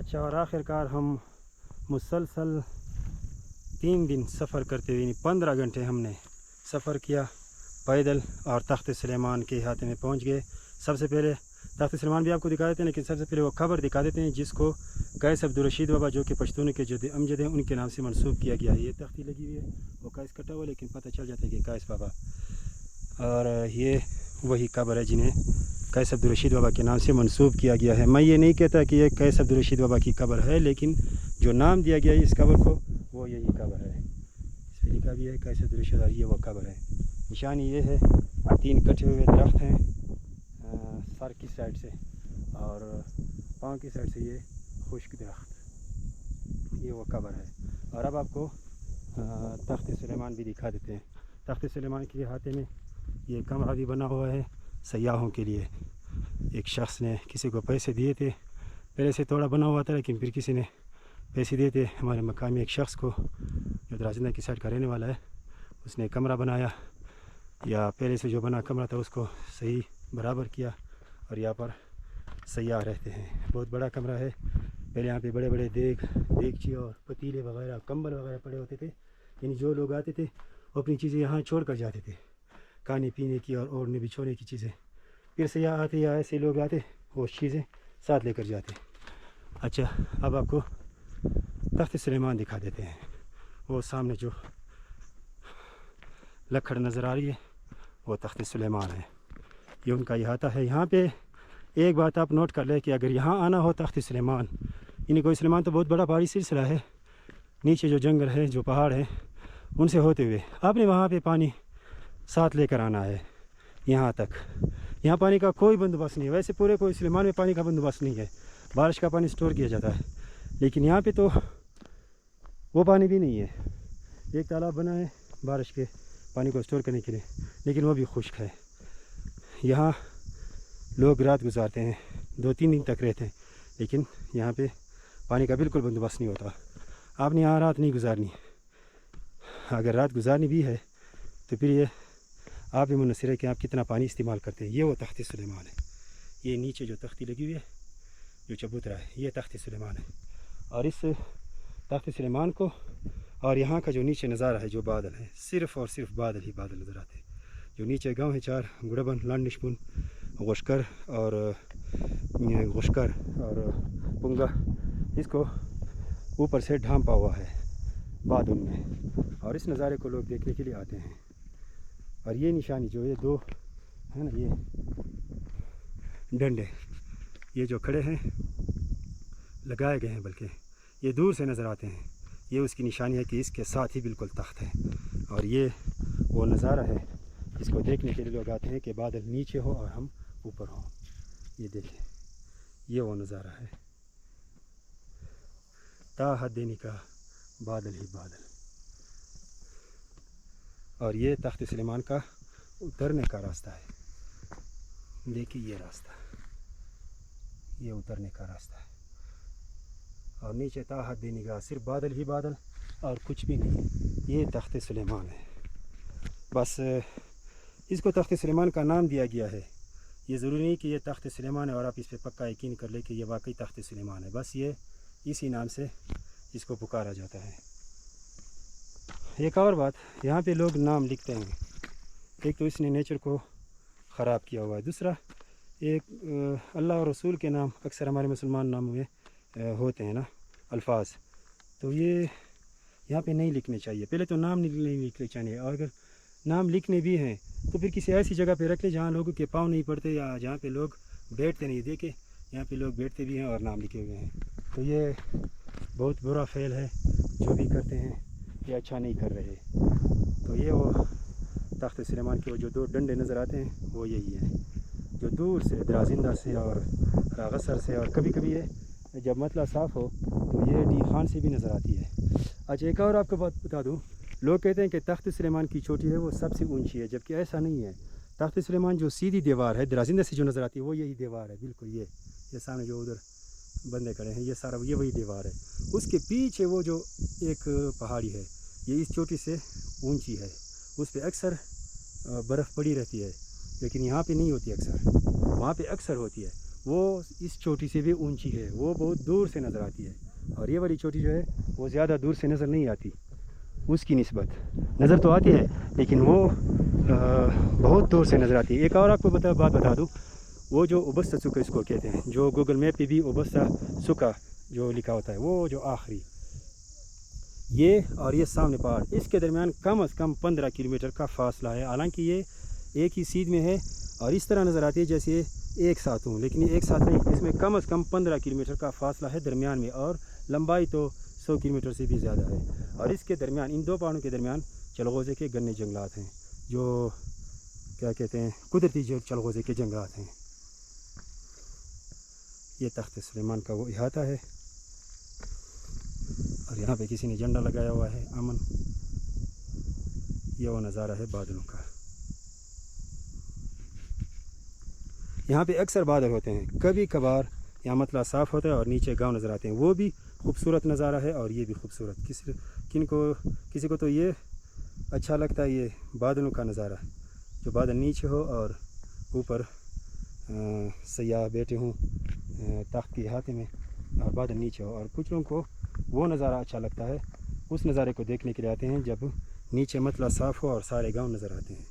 अच्छा, और आखिरकार हम मुसलसल 3 दिन सफ़र करते हुए 15 घंटे हमने सफ़र किया पैदल और तख्त सुलेमान के अहाते में पहुंच गए। सबसे पहले तख्त सुलेमान भी आपको दिखा देते हैं, लेकिन सबसे पहले वो कब्र दिखा देते हैं जिसको कैस अब्दुल रशीद बाबा जो कि पश्तून के जद अमजद हैं उनके नाम से मंसूब किया गया है। ये तख्ती लगी हुई है, वो कैस कटा हुआ, लेकिन पता चल जाता है कि कैस बाबा, और ये वही कब्र है जिन्हें कैस अब्दुल रशीद बाबा के नाम से मंसूब किया गया है। मैं ये नहीं कहता कि ये कैस अब्दुल रशीद बाबा की कब्र है, लेकिन जो नाम दिया गया है इस कब्र को वो यही कब्र है। इस पर लिखा भी है कैस अब्दुल रशीद, और ये वो कब्र है। निशानी ये है, 3 कटे हुए दरख्त हैं सर की साइड से और पाँव की साइड से ये खुश्क दरख्त, ये वो कब्र है। और अब आपको तख्त सुलेमान भी दिखा देते हैं। तख्त सुलेमान के अहाते में ये कमरा भी बना हुआ है सयाहों के लिए। एक शख्स ने किसी को पैसे दिए थे, पहले से थोड़ा बना हुआ था, लेकिन फिर किसी ने पैसे दिए थे हमारे मकामी एक शख्स को जो दराजिंदा की साइड का रहने वाला है। उसने कमरा बनाया, या पहले से जो बना कमरा था उसको सही बराबर किया, और यहाँ पर सयाह रहते हैं। बहुत बड़ा कमरा है। पहले यहाँ पे बड़े बड़े देगची और पतीले वगैरह कंबल वगैरह पड़े होते थे, यानी जो लोग आते थे वो अपनी चीज़ें यहाँ छोड़ कर जाते थे, खाने पीने की और ओढ़ने बिछोने की चीज़ें। फिर सयाह आते या ऐसे लोग आते वो चीज़ें साथ लेकर जाते। अच्छा, अब आपको तख्त सुलेमान दिखा देते हैं। वो सामने जो लकड़ नज़र आ रही है वो तख्त सुलेमान है, ये उनका अहाता है। यहाँ पे एक बात आप नोट कर लें कि अगर यहाँ आना हो तख्त सुलेमान, यानी कोई सुलेमान तो बहुत बड़ा पहाड़ी सिलसिला है, नीचे जो जंगल है जो पहाड़ है उनसे होते हुए आपने वहाँ पे पानी साथ लेकर आना है यहाँ तक। यहाँ पानी का कोई बंदोबस्त नहीं है। वैसे पूरे कोई सुलेमान में पानी का बंदोबस्त नहीं है, बारिश का पानी स्टोर किया जाता है, लेकिन यहाँ पे तो वो पानी भी नहीं है। एक तालाब बना है बारिश के पानी को स्टोर करने के लिए, लेकिन वो भी खुश्क है। यहाँ लोग रात गुजारते हैं, 2-3 दिन तक रहते हैं, लेकिन यहाँ पे पानी का बिल्कुल बंदोबस्त नहीं होता। आपने यहाँ रात नहीं गुजारनी। अगर रात गुजारनी भी है तो फिर ये आप भी मुनसर है कि आप कितना पानी इस्तेमाल करते हैं। ये वो तख्त सुलेमान है। ये नीचे जो तख्ती लगी हुई है जो चबूतरा है ये तख्त सुलेमान है। और इस तख्त सुलेमान को और यहाँ का जो नीचे नज़ारा है, जो बादल है, सिर्फ़ और सिर्फ बादल ही बादल नज़र आते हैं। जो नीचे गांव है 4 गुड़बन, लांडिशपुन, गोशकर और पुंगा, इसको ऊपर से ढांपा हुआ है बादल में, और इस नज़ारे को लोग देखने के लिए आते हैं। और ये निशानी जो ये 2 है ना, ये डंडे ये जो खड़े हैं लगाए गए हैं, बल्कि ये दूर से नज़र आते हैं, ये उसकी निशानी है कि इसके साथ ही बिल्कुल तख्त है। और ये वो नज़ारा है इसको देखने के लिए लोग आते हैं कि बादल नीचे हो और हम ऊपर हों। ये देखें, ये वो नज़ारा है, ता हद का बादल ही बादल। और ये तख्त सुलेमान का उतरने का रास्ता है। देखिए ये रास्ता, ये उतरने का रास्ता है, और नीचे ता हद निगाह सिर्फ बादल ही बादल और कुछ भी नहीं। ये तख्त सुलेमान है। बस इसको तख्त सुलेमान का नाम दिया गया है। ये ज़रूरी नहीं कि ये तख्त सुलेमान है और आप इस पर पक्का यकीन कर ले कि ये वाकई तख्त सुलेमान है। बस ये इसी नाम से इसको पुकारा जाता है। एक और बात, यहाँ पे लोग नाम लिखते हैं। एक तो इसने नेचर को ख़राब किया हुआ है, दूसरा एक अल्लाह और रसूल के नाम अक्सर हमारे मुसलमान नामों में होते हैं ना अल्फाज, तो ये यहाँ पे नहीं लिखने चाहिए। पहले तो नाम नहीं लिखने चाहिए, और अगर नाम लिखने भी हैं तो फिर किसी ऐसी जगह पे रख ले जहाँ लोगों के पाँव नहीं पड़ते या जहाँ पे लोग बैठते नहीं। देखे यहाँ पे लोग बैठते भी हैं और नाम लिखे हुए हैं, तो ये बहुत बुरा फ़ेल है। जो भी करते हैं ये अच्छा नहीं कर रहे। तो ये वो तख्त सुलेमान के वो जो 2 डंडे नज़र आते हैं वो यही है, जो दूर से दराजिंदा से और रागसर से, और कभी कभी ये जब मतला साफ़ हो तो ये डी खान से भी नज़र आती है। अच्छा, एक और आपको बात बता दूँ, लोग कहते हैं कि तख्त सुलेमान की चोटी है वो सबसे ऊंची है, जबकि ऐसा नहीं है। तख्त सुलेमान जो सीधी दीवार है दराजिंदा से जो नज़र आती है वो यही दीवार है, बिल्कुल ये सामने जो उधर बंदे खड़े हैं ये सारा ये वही दीवार है। उसके पीछे वो जो एक पहाड़ी है ये इस चोटी से ऊंची है, उस पर अक्सर बर्फ़ पड़ी रहती है, लेकिन यहाँ पे नहीं होती अक्सर, वहाँ पे अक्सर होती है। وہ اس چوٹی سے بھی اونچی ہے، وہ بہت دور سے نظر آتی ہے، اور یہ والی چوٹی جو ہے وہ زیادہ دور سے نظر نہیں آتی، اس کی نسبت نظر تو آتی ہے لیکن وہ بہت دور سے نظر آتی ہے۔ ایک اور آپ کو بات بتا دوں، وہ جو اوبستا سکا اس کو کہتے ہیں، جو گوگل میپ پہ بھی اوبستا سکا جو لکھا ہوتا ہے، وہ جو آخری یہ اور یہ سامنے پہاڑ، اس کے درمیان کم از کم 15 کلومیٹر کا فاصلہ ہے، حالانکہ یہ ایک ہی سیدھ میں ہے اور اس طرح نظر آتی ہے جیسے ایک ساتھ ہوں، لیکن یہ ایک ساتھ نہیں، اس میں کم از کم 15 کلومیٹر کا فاصلہ ہے درمیان میں، اور لمبائی تو 100 کلومیٹر سے بھی زیادہ ہے۔ اور اس کے درمیان، ان دو پہاڑوں کے درمیان چلغوزے کے گھنے جنگلات ہیں، جو کیا کہتے ہیں قدرتی جو چلغوزے کے جنگلات ہیں۔ یہ تخت سلیمان کا وہ احاطہ ہے، اور یہاں پہ کسی نے جھنڈا لگایا ہوا ہے امن۔ یہ وہ نظارہ ہے بادلوں کا، یہاں پہ اکثر بادل ہوتے ہیں، کبھی کبھار یہاں مطلع صاف ہوتا ہے اور نیچے گاؤں نظر آتے ہیں، وہ بھی خوبصورت نظارہ ہے، اور یہ بھی خوبصورت۔ کسی کو تو یہ اچھا لگتا ہے، یہ بادلوں کا نظارہ، جو بادل نیچے ہو اور اوپر سیاح بیٹھے ہوں تخت کے احاطے میں، اور بادل نیچے ہو، اور کچھ لوگوں کو وہ نظارہ اچھا لگتا ہے، اس نظارے کو دیکھنے کے لیے آتے ہیں جب نیچے مطلع صاف ہو اور سارے گاؤں نظر آتے ہیں۔